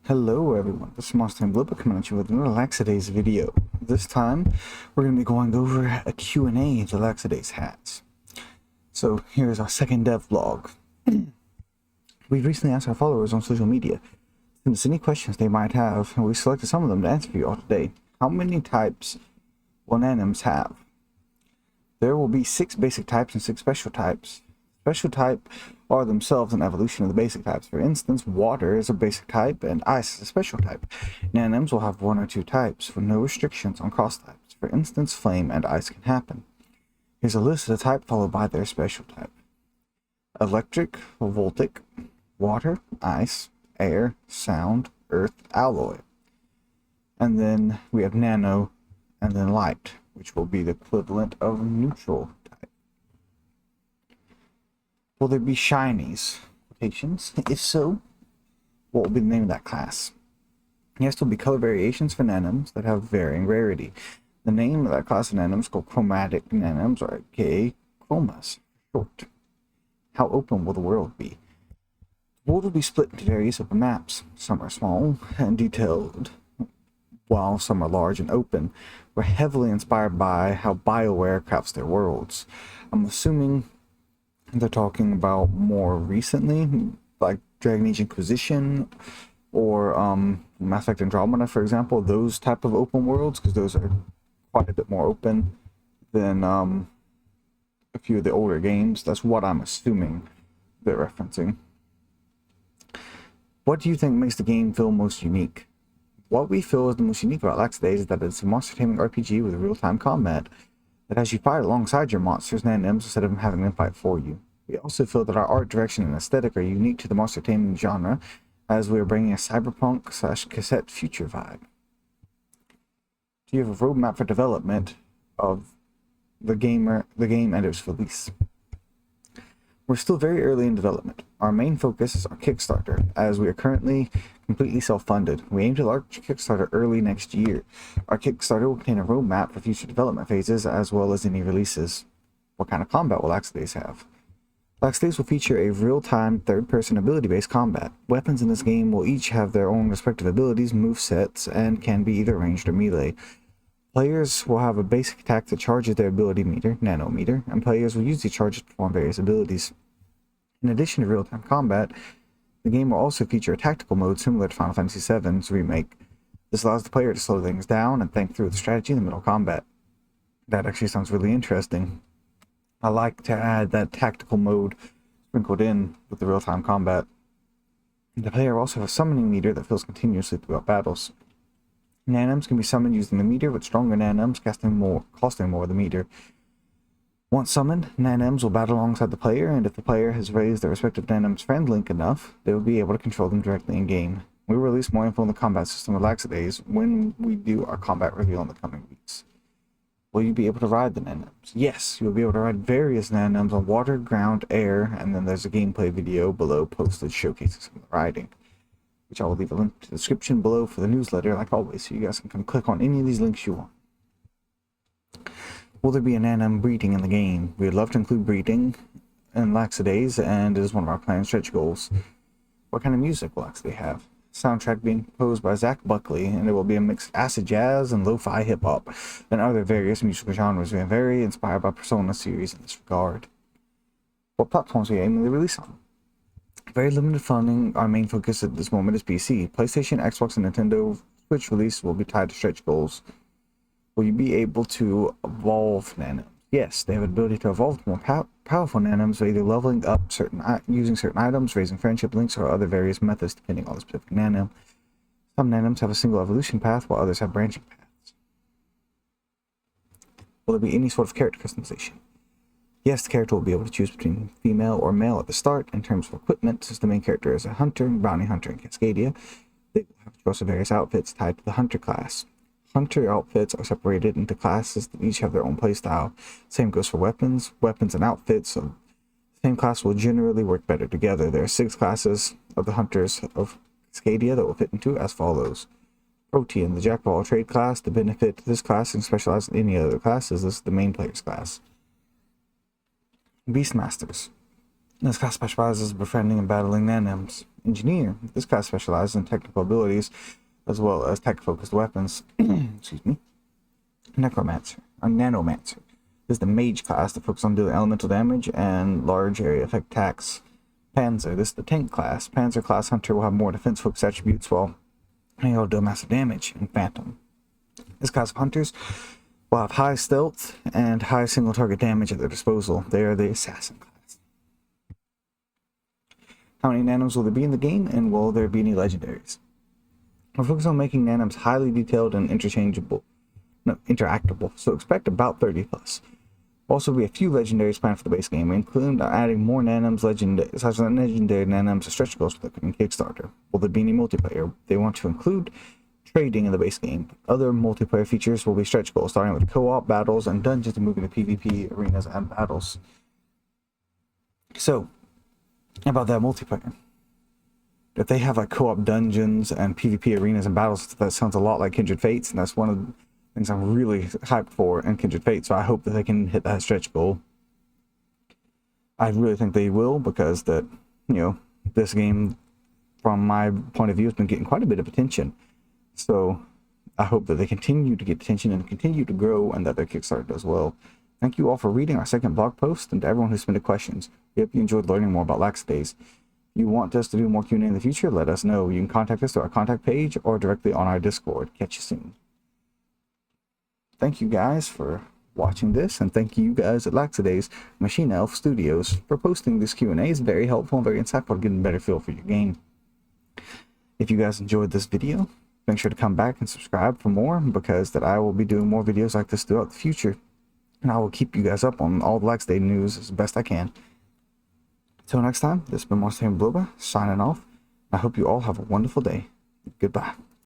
Hello everyone, this is Bloba coming at you with another Laxidaze video. This time, we're going to be going over a Q&A the Laxidaze has. So here's our second dev blog. We've recently asked our followers on social media to send us any questions they might have, and we selected some of them to answer for you all today. How many types will nanims have? There will be 6 basic types and 6 special types. Special type are themselves an evolution of the basic types. For instance, water is a basic type and ice is a special type. Nanims will have 1 or 2 types with no restrictions on cross types. For instance, flame and ice can happen. Here's a list of the type followed by their special type. Electric, voltic, water, ice, air, sound, earth, alloy. And then we have nano and then light, which will be the equivalent of neutral type. Will there be shinies? Quotations. If so, what will be the name of that class? Yes, there will be color variations for nanims that have varying rarity. The name of that class of nanims is called chromatic nanims, or aka chromas for short. How open will the world be? The world will be split into various open maps. Some are small and detailed, while some are large and open. We're heavily inspired by how BioWare crafts their worlds. I'm assuming they're talking about more recently, like Dragon Age Inquisition or Mass Effect Andromeda, for example, those type of open worlds, because those are quite a bit more open than a few of the older games. That's what I'm assuming they're referencing. What do you think makes the game feel most unique? What we feel is the most unique about Laxidaze is that it's a monster taming RPG with real-time combat that has you fight alongside your monsters and nanims instead of having them fight for you. We also feel that our art direction and aesthetic are unique to the monster taming genre, as we are bringing a cyberpunk/cassette future vibe. Do you have a roadmap for development of the game and its release? We're still very early in development. Our main focus is our Kickstarter, as we are currently completely self-funded. We aim to launch Kickstarter early next year. Our Kickstarter will contain a roadmap for future development phases, as well as any releases. What kind of combat will Laxidaze have? Laxidaze will feature a real-time, third-person ability-based combat. Weapons in this game will each have their own respective abilities, movesets, and can be either ranged or melee. Players will have a basic attack that charges their ability meter, nanometer, and players will use these charges to perform various abilities. In addition to real-time combat, the game will also feature a tactical mode similar to Final Fantasy VII's remake. This allows the player to slow things down and think through the strategy in the middle of combat. That actually sounds really interesting. I like to add that tactical mode sprinkled in with the real-time combat. The player will also have a summoning meter that fills continuously throughout battles. Nanims can be summoned using the meter, with stronger nanims costing more of the meter. Once summoned, nanims will battle alongside the player, and if the player has raised their respective nanims friend link enough, they will be able to control them directly in-game. We will release more info on the combat system of Laxidaze when we do our combat reveal in the coming weeks. Will you be able to ride the nanims? Yes, you will be able to ride various nanims on water, ground, air, and then there's a gameplay video below posted showcasing some of the riding, which I will leave a link to the description below for the newsletter, like always, so you guys can come click on any of these links you want. Will there be a nanim breeding in the game? We would love to include breeding in Laxidaze, and it is one of our planned stretch goals. What kind of music will Laxidaze have? Soundtrack being composed by Zach Buckley, and it will be a mix of acid jazz and lo-fi hip-hop and other various musical genres. We are very inspired by Persona series in this regard. What platforms are we aiming to release on? Very limited funding. Our main focus at this moment is PC. PlayStation, Xbox, and Nintendo Switch release will be tied to stretch goals. Will you be able to evolve nanims? Yes, they have the ability to evolve to more powerful nanims by either leveling up using certain items, raising friendship links, or other various methods depending on the specific nanim. Some nanims have a single evolution path, while others have branching paths. Will there be any sort of character customization? Yes, the character will be able to choose between female or male at the start. In terms of equipment, since the main character is a hunter, bounty hunter, and Cascadia, they will have a choice of various outfits tied to the hunter class. Hunter outfits are separated into classes that each have their own playstyle. Same goes for weapons. Weapons and outfits of the same class will generally work better together. There are 6 classes of the hunters of Cascadia that will fit into as follows. Protean, the jack of all trade class. The benefit to this class and specialize in any other classes is the main player's class. Beastmasters. This class specializes in befriending and battling nanims. Engineer. This class specializes in technical abilities as well as tech-focused weapons. Excuse me. Necromancer, or Nanomancer. This is the mage class that focuses on doing elemental damage and large area effect attacks. Panzer. This is the tank class. Panzer class hunter will have more defense-focused attributes while he'll do massive damage. And Phantom. This class of hunters will have high stealth and high single target damage at their disposal. They are the assassin class. How many nanoms will there be in the game, and will there be any legendaries? We're focused on making nanoms highly detailed and interchangeable. No, interactable, so expect about 30 plus. Also, be a few legendaries planned for the base game, including adding more nanoms, legendary nanoms, and stretch goals for the coming Kickstarter. Will there be any multiplayer? They want to include trading in the base game. Other multiplayer features will be stretch goals, starting with co-op battles and dungeons and moving to PvP arenas and battles. So, about that multiplayer. If they have like co-op dungeons and PvP arenas and battles, that sounds a lot like Kindred Fates, and that's one of the things I'm really hyped for in Kindred Fates, so I hope that they can hit that stretch goal. I really think they will, because that, you know, this game, from my point of view, has been getting quite a bit of attention. So I hope that they continue to get attention and continue to grow, and that their Kickstarter does well. Thank you all for reading our second blog post, and to everyone who submitted questions. We hope you enjoyed learning more about Laxidaze. If you want us to do more Q&A in the future, let us know. You can contact us through our contact page or directly on our Discord. Catch you soon. Thank you guys for watching this, and thank you guys at Laxidaze Machine Elf Studios for posting this Q&A. It's very helpful and very insightful, getting a better feel for your game. If you guys enjoyed this video, make sure to come back and subscribe for more, because that I will be doing more videos like this throughout the future, and I will keep you guys up on all the Laxidaze news as best I can. Until next time, this has been Tamer Bloba signing off. I hope you all have a wonderful day. Goodbye.